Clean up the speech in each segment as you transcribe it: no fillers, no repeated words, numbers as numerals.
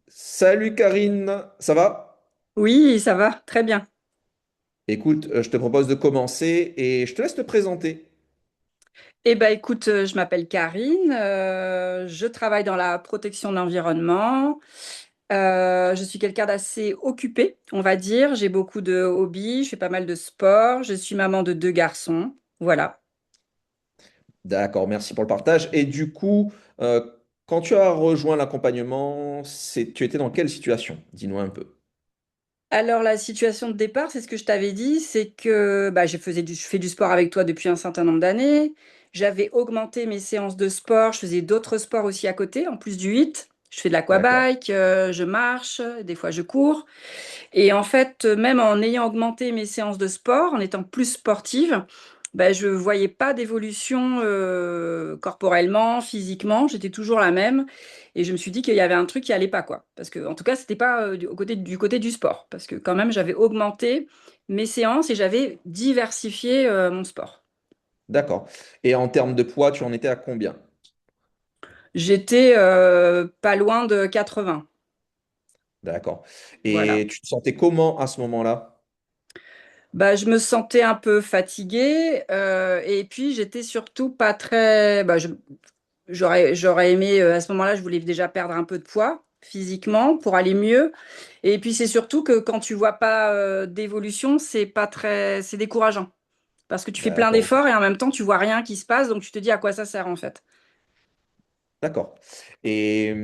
Salut Karine, ça va? Oui, ça va, très bien. Écoute, je te propose de commencer et je te laisse te présenter. Eh ben, écoute, je m'appelle Karine, je travaille dans la protection de l'environnement. Je suis quelqu'un d'assez occupé, on va dire. J'ai beaucoup de hobbies, je fais pas mal de sport. Je suis maman de deux garçons. Voilà. D'accord, merci pour le partage. Et du coup, quand tu as rejoint l'accompagnement, tu étais dans quelle situation? Dis-nous un peu. Alors, la situation de départ, c'est ce que je t'avais dit, c'est que bah, je fais du sport avec toi depuis un certain nombre d'années. J'avais augmenté mes séances de sport, je faisais d'autres sports aussi à côté, en plus du 8. Je fais de D'accord. l'aquabike, je marche, des fois je cours. Et en fait, même en ayant augmenté mes séances de sport, en étant plus sportive, ben, je voyais pas d'évolution corporellement, physiquement. J'étais toujours la même. Et je me suis dit qu'il y avait un truc qui allait pas, quoi. Parce que, en tout cas, c'était pas du côté du sport. Parce que quand même, j'avais augmenté mes séances et j'avais diversifié mon sport. D'accord. Et en termes de poids, tu en étais à combien? J'étais pas loin de 80. D'accord. Et Voilà. tu te sentais comment à ce moment-là? Bah, je me sentais un peu fatiguée et puis j'étais surtout pas très. J'aurais aimé, à ce moment-là, je voulais déjà perdre un peu de poids physiquement pour aller mieux. Et puis c'est surtout que quand tu vois pas d'évolution, c'est décourageant. Parce que tu fais plein D'accord. d'efforts et en même temps, tu vois rien qui se passe, donc tu te dis à quoi ça sert en fait. D'accord. Et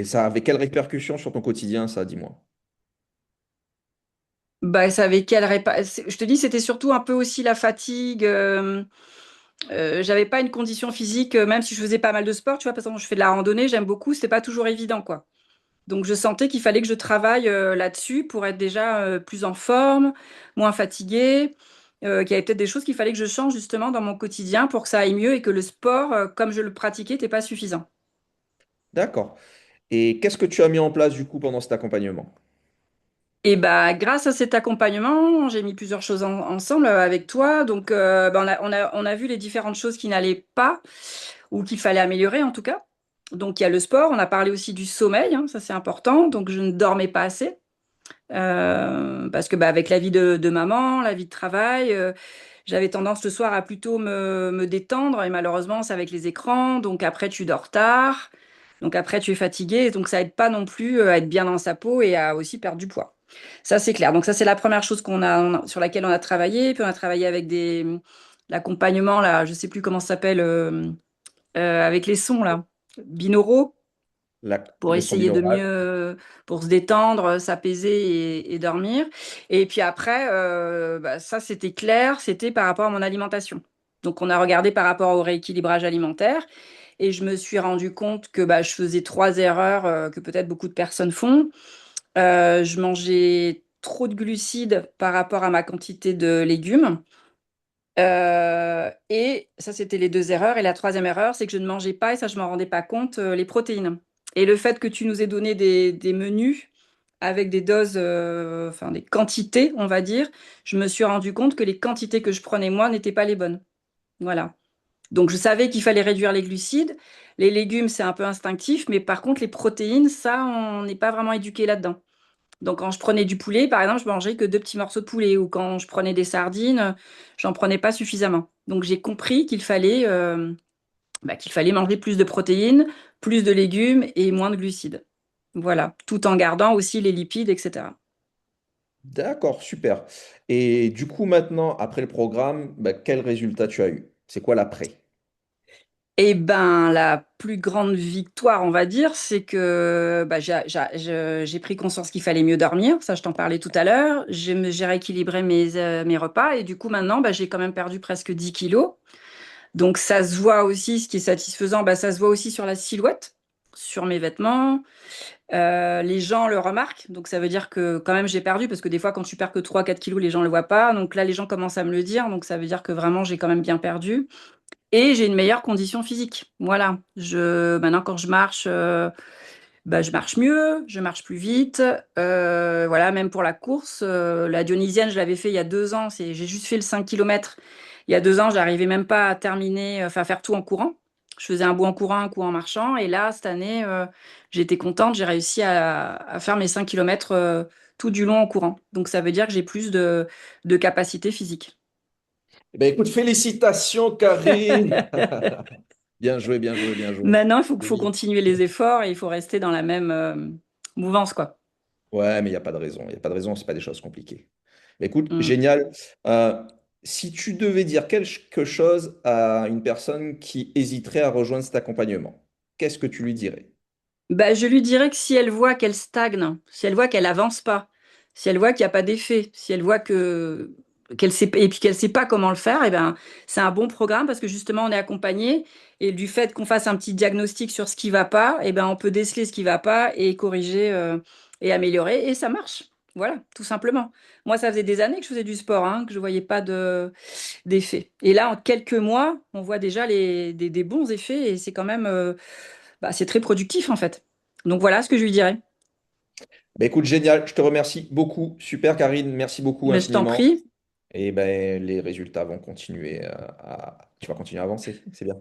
ça avait quelles répercussions sur ton quotidien, ça, dis-moi? Bah, ça avait je te dis, c'était surtout un peu aussi la fatigue. J'avais pas une condition physique, même si je faisais pas mal de sport, tu vois, par exemple, je fais de la randonnée, j'aime beaucoup, c'était pas toujours évident, quoi. Donc je sentais qu'il fallait que je travaille là-dessus pour être déjà plus en forme, moins fatiguée, qu'il y avait peut-être des choses qu'il fallait que je change justement dans mon quotidien pour que ça aille mieux et que le sport, comme je le pratiquais, n'était pas suffisant. D'accord. Et qu'est-ce que tu as mis en place du coup pendant cet accompagnement? Et bah grâce à cet accompagnement, j'ai mis plusieurs choses ensemble avec toi. Donc bah, on a vu les différentes choses qui n'allaient pas ou qu'il fallait améliorer en tout cas. Donc il y a le sport, on a parlé aussi du sommeil, hein, ça c'est important. Donc je ne dormais pas assez. Parce que bah, avec la vie de maman, la vie de travail, j'avais tendance le soir à plutôt me détendre et malheureusement c'est avec les écrans, donc après tu dors tard, donc après tu es fatigué, donc ça aide pas non plus à être bien dans sa peau et à aussi perdre du poids. Ça c'est clair. Donc ça c'est la première chose sur laquelle on a travaillé, puis on a travaillé avec l'accompagnement là, je sais plus comment ça s'appelle, avec les sons là, binauraux pour Le son essayer de binaural. mieux, pour se détendre, s'apaiser et dormir. Et puis après, bah, ça c'était clair, c'était par rapport à mon alimentation. Donc on a regardé par rapport au rééquilibrage alimentaire et je me suis rendu compte que bah, je faisais trois erreurs que peut-être beaucoup de personnes font. Je mangeais trop de glucides par rapport à ma quantité de légumes. Et ça, c'était les deux erreurs. Et la troisième erreur, c'est que je ne mangeais pas, et ça, je m'en rendais pas compte, les protéines. Et le fait que tu nous aies donné des menus avec des doses, enfin des quantités, on va dire, je me suis rendu compte que les quantités que je prenais moi n'étaient pas les bonnes. Voilà. Donc je savais qu'il fallait réduire les glucides. Les légumes, c'est un peu instinctif, mais par contre, les protéines, ça, on n'est pas vraiment éduqué là-dedans. Donc, quand je prenais du poulet, par exemple, je mangeais que deux petits morceaux de poulet. Ou quand je prenais des sardines, j'en prenais pas suffisamment. Donc, j'ai compris qu'il fallait manger plus de protéines, plus de légumes et moins de glucides. Voilà, tout en gardant aussi les lipides, etc. D'accord, super. Et du coup, maintenant, après le programme, bah, quel résultat tu as eu? C'est quoi l'après? Eh ben, la plus grande victoire, on va dire, c'est que bah, j'ai pris conscience qu'il fallait mieux dormir. Ça, je t'en parlais tout à l'heure. J'ai rééquilibré mes repas et du coup, maintenant, bah, j'ai quand même perdu presque 10 kilos. Donc ça se voit aussi, ce qui est satisfaisant, bah, ça se voit aussi sur la silhouette, sur mes vêtements. Les gens le remarquent, donc ça veut dire que quand même j'ai perdu, parce que des fois quand tu perds que 3 4 kilos, les gens ne le voient pas. Donc là, les gens commencent à me le dire, donc ça veut dire que vraiment j'ai quand même bien perdu. Et j'ai une meilleure condition physique. Voilà. Maintenant, quand je marche, bah, je marche mieux, je marche plus vite. Voilà, même pour la course, la dionysienne, je l'avais fait il y a 2 ans. J'ai juste fait le 5 kilomètres. Il y a 2 ans, j'arrivais même pas à terminer, enfin, à faire tout en courant. Je faisais un bout en courant, un coup en marchant. Et là, cette année, j'étais contente. J'ai réussi à faire mes 5 kilomètres tout du long en courant. Donc, ça veut dire que j'ai plus de capacité physique. Eh ben, écoute, félicitations, Karine. Bien joué, bien joué, bien joué. Maintenant, il faut Oui. continuer les efforts et il faut rester dans la même mouvance, quoi. Ouais, mais il n'y a pas de raison. Il n'y a pas de raison, ce pas des choses compliquées. Mais écoute, Mm. génial. Si tu devais dire quelque chose à une personne qui hésiterait à rejoindre cet accompagnement, qu'est-ce que tu lui dirais? Bah, je lui dirais que si elle voit qu'elle stagne, si elle voit qu'elle avance pas, si elle voit qu'il n'y a pas d'effet, si elle voit que qu'elle sait et puis qu'elle sait pas comment le faire, et ben c'est un bon programme parce que justement on est accompagné et du fait qu'on fasse un petit diagnostic sur ce qui va pas, et ben on peut déceler ce qui va pas et corriger et améliorer et ça marche. Voilà, tout simplement. Moi, ça faisait des années que je faisais du sport, hein, que je voyais pas d'effet. Et là, en quelques mois, on voit déjà des bons effets et c'est quand même c'est très productif en fait. Donc voilà ce que je lui dirais. Ben écoute, génial. Je te remercie beaucoup. Super, Karine. Merci beaucoup Mais je t'en infiniment. prie. Et ben, les résultats vont continuer Tu vas continuer à avancer. C'est bien.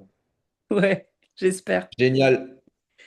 Ouais, j'espère. Génial.